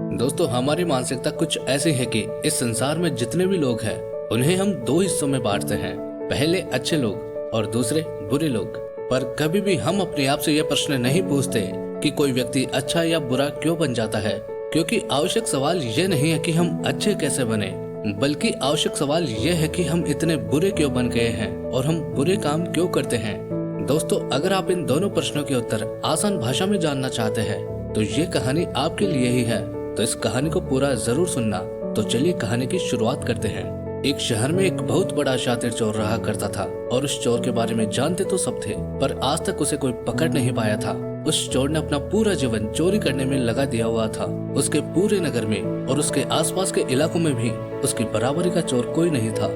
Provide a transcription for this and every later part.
दोस्तों, हमारी मानसिकता कुछ ऐसी है कि इस संसार में जितने भी लोग हैं उन्हें हम दो हिस्सों में बांटते हैं। पहले अच्छे लोग और दूसरे बुरे लोग। पर कभी भी हम अपने आप से यह प्रश्न नहीं पूछते कि कोई व्यक्ति अच्छा या बुरा क्यों बन जाता है, क्योंकि आवश्यक सवाल ये नहीं है कि हम अच्छे कैसे बने, बल्कि आवश्यक सवाल यह है कि हम इतने बुरे क्यों बन गए हैं और हम बुरे काम क्यों करते हैं। दोस्तों, अगर आप इन दोनों प्रश्नों के उत्तर आसान भाषा में जानना चाहते हैं तो ये कहानी आपके लिए ही है। तो इस कहानी को पूरा जरूर सुनना। तो चलिए कहानी की शुरुआत करते हैं। एक शहर में एक बहुत बड़ा शातिर चोर रहा करता था और उस चोर के बारे में जानते तो सब थे, पर आज तक उसे कोई पकड़ नहीं पाया था। उस चोर ने अपना पूरा जीवन चोरी करने में लगा दिया हुआ था। उसके पूरे नगर में और उसके आसपास के इलाकों में भी उसकी बराबरी का चोर कोई नहीं था।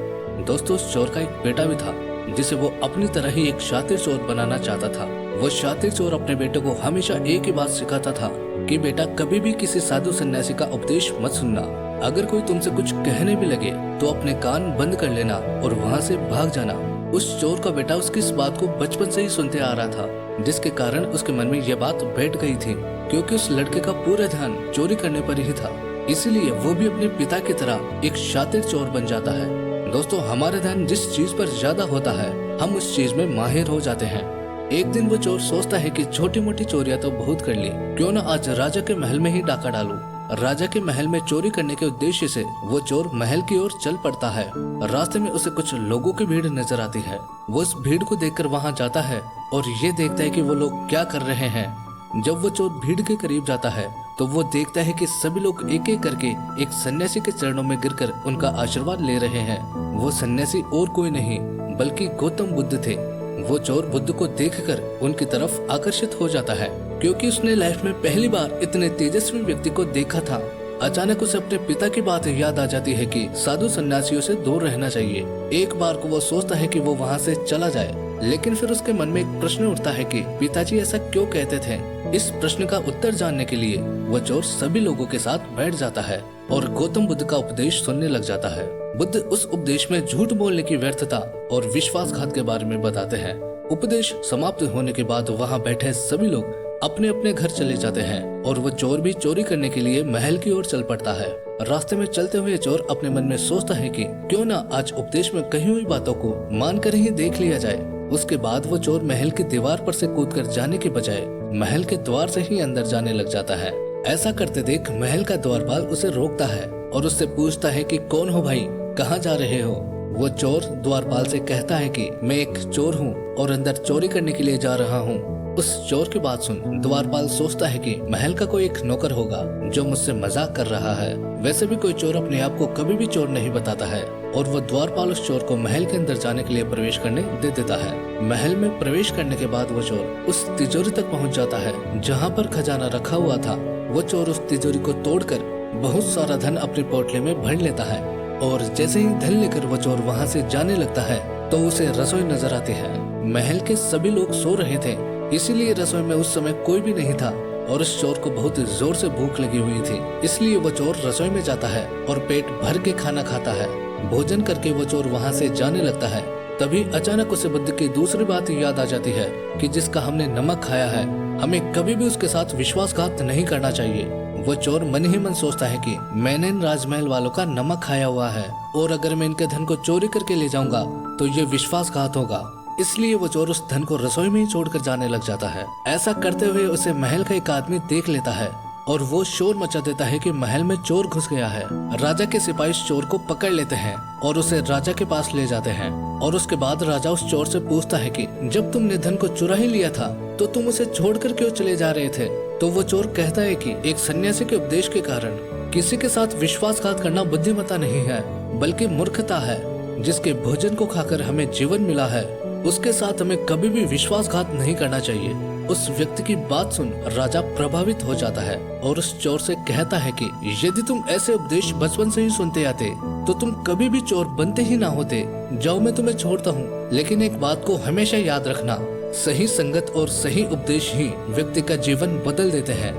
दोस्तों, उस चोर का एक बेटा भी था जिसे वो अपनी तरह ही एक शातिर चोर बनाना चाहता था। वो शातिर चोर अपने बेटे को हमेशा एक ही बात सिखाता था कि बेटा, कभी भी किसी साधु सन्यासी का उपदेश मत सुनना। अगर कोई तुमसे कुछ कहने भी लगे तो अपने कान बंद कर लेना और वहाँ से भाग जाना। उस चोर का बेटा उसकी इस बात को बचपन से ही सुनते आ रहा था, जिसके कारण उसके मन में यह बात बैठ गई थी, क्योंकि उस लड़के का पूरा ध्यान चोरी करने पर ही था। इसीलिए वो भी अपने पिता की तरह एक शातिर चोर बन जाता है। दोस्तों, हमारा ध्यान जिस चीज पर ज्यादा होता है हम उस चीज में माहिर हो जाते हैं। एक दिन वो चोर सोचता है कि छोटी मोटी चोरियां तो बहुत कर ली, क्यों ना आज राजा के महल में ही डाका डालूं। राजा के महल में चोरी करने के उद्देश्य से वो चोर महल की ओर चल पड़ता है। रास्ते में उसे कुछ लोगों की भीड़ नजर आती है। वो उस भीड़ को देखकर वहां जाता है और ये देखता है कि वो लोग क्या कर रहे हैं। जब वो चोर भीड़ के करीब जाता है तो वो देखता है कि सभी लोग एक एक करके एक सन्यासी के चरणों में गिरकर उनका आशीर्वाद ले रहे हैं। वो सन्यासी और कोई नहीं बल्कि गौतम बुद्ध थे। वो चोर बुद्ध को देखकर उनकी तरफ आकर्षित हो जाता है, क्योंकि उसने लाइफ में पहली बार इतने तेजस्वी व्यक्ति को देखा था। अचानक उसे अपने पिता की बात याद आ जाती है कि साधु सन्यासियों से दूर रहना चाहिए। एक बार को वो सोचता है कि वो वहाँ से चला जाए, लेकिन फिर उसके मन में एक प्रश्न उठता है कि पिताजी ऐसा क्यों कहते थे। इस प्रश्न का उत्तर जानने के लिए वो चोर सभी लोगों के साथ बैठ जाता है और गौतम बुद्ध का उपदेश सुनने लग जाता है। बुद्ध उस उपदेश में झूठ बोलने की व्यर्थता और विश्वासघात के बारे में बताते हैं। उपदेश समाप्त होने के बाद वहाँ बैठे सभी लोग अपने अपने घर चले जाते हैं और वो चोर भी चोरी करने के लिए महल की ओर चल पड़ता है। रास्ते में चलते हुए चोर अपने मन में सोचता है कि क्यों ना आज उपदेश में कही हुई बातों को मानकर ही देख लिया जाए। उसके बाद वो चोर महल की दीवार पर से कूदकर जाने के बजाय महल के द्वार से ही अंदर जाने लग जाता है। ऐसा करते देख महल का द्वारपाल उसे रोकता है और उससे पूछता है कि कौन हो भाई, कहाँ जा रहे हो। वो चोर द्वारपाल से कहता है कि मैं एक चोर हूँ और अंदर चोरी करने के लिए जा रहा हूँ। उस चोर की बात सुन द्वारपाल सोचता है कि महल का कोई एक नौकर होगा जो मुझसे मजाक कर रहा है। वैसे भी कोई चोर अपने आप को कभी भी चोर नहीं बताता है और वो द्वारपाल उस चोर को महल के अंदर जाने के लिए प्रवेश करने दे देता है। महल में प्रवेश करने के बाद वो चोर उस तिजोरी तक पहुंच जाता है जहां पर खजाना रखा हुआ था। वो चोर उस तिजोरी को तोड़कर बहुत सारा धन अपने पोटले में भर लेता है और जैसे ही धन लेकर वो चोर वहाँ से जाने लगता है तो उसे रसोई नजर आती है। महल के सभी लोग सो रहे थे, इसीलिए रसोई में उस समय कोई भी नहीं था और उस चोर को बहुत जोर से भूख लगी हुई थी। इसलिए वो चोर रसोई में जाता है और पेट भर के खाना खाता है। भोजन करके वो चोर वहाँ से जाने लगता है। तभी अचानक उसे बुद्ध की दूसरी बात याद आ जाती है कि जिसका हमने नमक खाया है हमें कभी भी उसके साथ विश्वासघात नहीं करना चाहिए। वो चोर मन ही मन सोचता है कि मैंने इन राजमहल वालों का नमक खाया हुआ है और अगर मैं इनके धन को चोरी करके ले जाऊंगा तो ये विश्वासघात होगा। इसलिए वो चोर उस धन को रसोई में ही छोड़कर जाने लग जाता है। ऐसा करते हुए उसे महल का एक आदमी देख लेता है और वो शोर मचा देता है कि महल में चोर घुस गया है। राजा के सिपाही उस चोर को पकड़ लेते हैं और उसे राजा के पास ले जाते हैं और उसके बाद राजा उस चोर से पूछता है कि जब तुमने धन को चुरा ही लिया था तो तुम उसे छोड़कर क्यों चले जा रहे थे। तो वो चोर कहता है कि एक सन्यासी के उपदेश के कारण किसी के साथ विश्वासघात करना बुद्धिमत्ता नहीं है बल्कि मूर्खता है। जिसके भोजन को खाकर हमें जीवन मिला है उसके साथ हमें कभी भी विश्वासघात नहीं करना चाहिए। उस व्यक्ति की बात सुन राजा प्रभावित हो जाता है और उस चोर से कहता है कि यदि तुम ऐसे उपदेश बचपन से ही सुनते आते तो तुम कभी भी चोर बनते ही ना होते। जाओ, मैं तुम्हें छोड़ता हूँ, लेकिन एक बात को हमेशा याद रखना, सही संगत और सही उपदेश ही व्यक्ति का जीवन बदल देते हैं।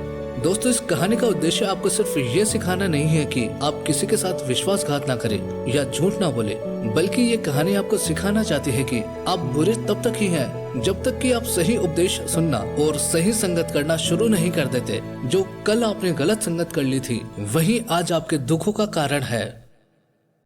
दोस्तों, इस कहानी का उद्देश्य आपको सिर्फ ये सिखाना नहीं है कि आप किसी के साथ विश्वासघात ना करें या झूठ ना बोले, बल्कि ये कहानी आपको सिखाना चाहती है कि आप बुरे तब तक ही हैं जब तक कि आप सही उपदेश सुनना और सही संगत करना शुरू नहीं कर देते। जो कल आपने गलत संगत कर ली थी, वही आज आपके दुखों का कारण है।